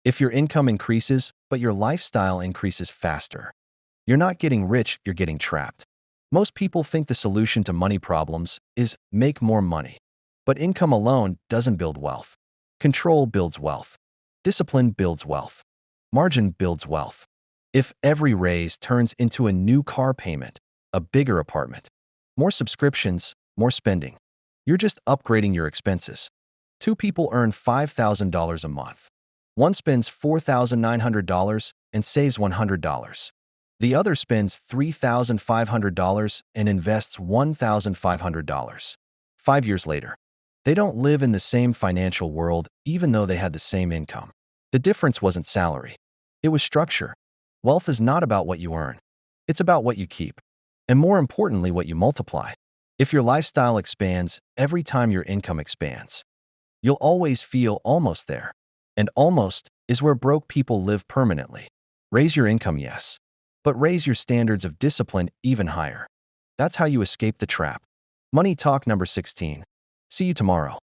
If your income increases, but your lifestyle increases faster, you're not getting rich, you're getting trapped. Most people think the solution to money problems is make more money. But income alone doesn't build wealth. Control builds wealth. Discipline builds wealth. Margin builds wealth. If every raise turns into a new car payment, a bigger apartment, more subscriptions, more spending, you're just upgrading your expenses. Two people earn $5,000 a month. One spends $4,900 and saves $100. The other spends $3,500 and invests $1,500. 5 years later, they don't live in the same financial world even though they had the same income. The difference wasn't salary. It was structure. Wealth is not about what you earn. It's about what you keep. And more importantly, what you multiply. If your lifestyle expands every time your income expands, you'll always feel almost there. And almost is where broke people live permanently. Raise your income, yes, but raise your standards of discipline even higher. That's how you escape the trap. Money Talk number 16. See you tomorrow.